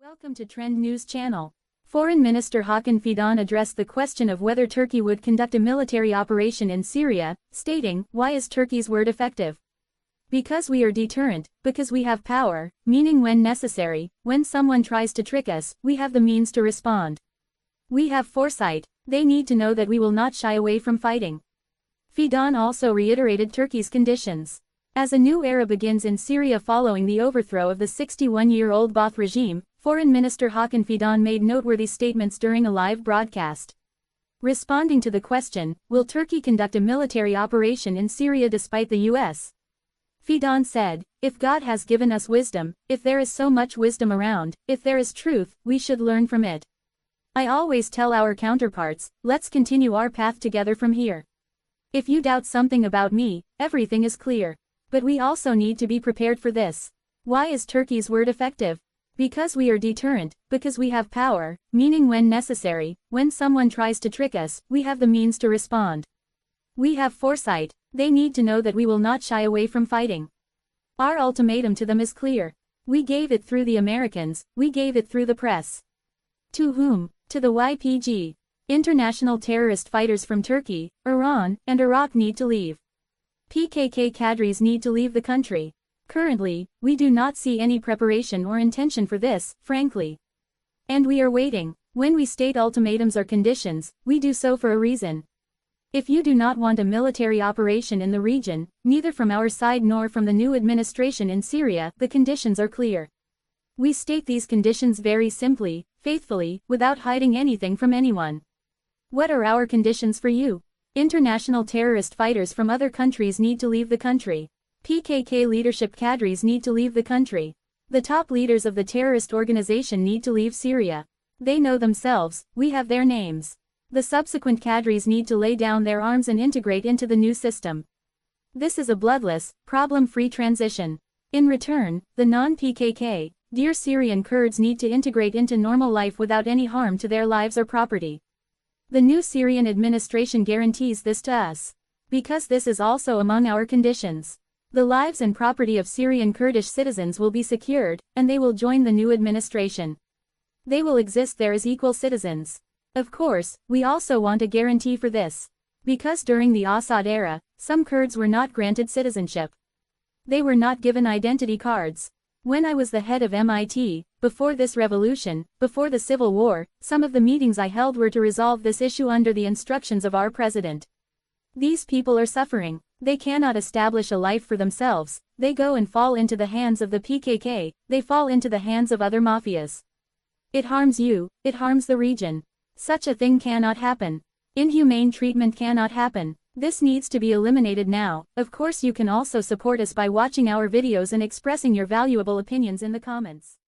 Welcome to Trend News Channel. Foreign Minister Hakan Fidan addressed the question of whether Turkey would conduct a military operation in Syria, stating, "Why is Turkey's word effective? Because we are deterrent, because we have power, meaning when necessary, when someone tries to trick us, we have the means to respond. We have foresight, they need to know that we will not shy away from fighting." Fidan also reiterated Turkey's conditions. As a new era begins in Syria following the overthrow of the 61-year-old Baath regime, Foreign Minister Hakan Fidan made noteworthy statements during a live broadcast. Responding to the question, will Turkey conduct a military operation in Syria despite the U.S.? Fidan said, "If God has given us wisdom, if there is so much wisdom around, if there is truth, we should learn from it. I always tell our counterparts, let's continue our path together from here. If you doubt something about me, everything is clear. But we also need to be prepared for this. Why is Turkey's word effective? Because we are deterrent, because we have power, meaning when necessary, when someone tries to trick us, we have the means to respond. We have foresight, they need to know that we will not shy away from fighting. Our ultimatum to them is clear. We gave it through the Americans, we gave it through the press. To whom? To the YPG. International terrorist fighters from Turkey, Iran, and Iraq need to leave. PKK cadres need to leave the country. Currently, we do not see any preparation or intention for this, frankly. And we are waiting. When we state ultimatums or conditions, we do so for a reason. If you do not want a military operation in the region, neither from our side nor from the new administration in Syria, the conditions are clear. We state these conditions very simply, faithfully, without hiding anything from anyone. What are our conditions for you? International terrorist fighters from other countries need to leave the country. PKK leadership cadres need to leave the country. The top leaders of the terrorist organization need to leave Syria. They know themselves, we have their names. The subsequent cadres need to lay down their arms and integrate into the new system. This is a bloodless, problem-free transition. In return, the non-PKK, dear Syrian Kurds need to integrate into normal life without any harm to their lives or property. The new Syrian administration guarantees this to us. Because this is also among our conditions. The lives and property of Syrian Kurdish citizens will be secured, and they will join the new administration. They will exist there as equal citizens. Of course, we also want a guarantee for this. Because during the Assad era, some Kurds were not granted citizenship. They were not given identity cards. When I was the head of MIT, before this revolution, before the civil war, some of the meetings I held were to resolve this issue under the instructions of our president. These people are suffering. They cannot establish a life for themselves, they go and fall into the hands of the PKK, they fall into the hands of other mafias. It harms you, it harms the region. Such a thing cannot happen. Inhumane treatment cannot happen. This needs to be eliminated now. Of course, you can also support us by watching our videos and expressing your valuable opinions in the comments.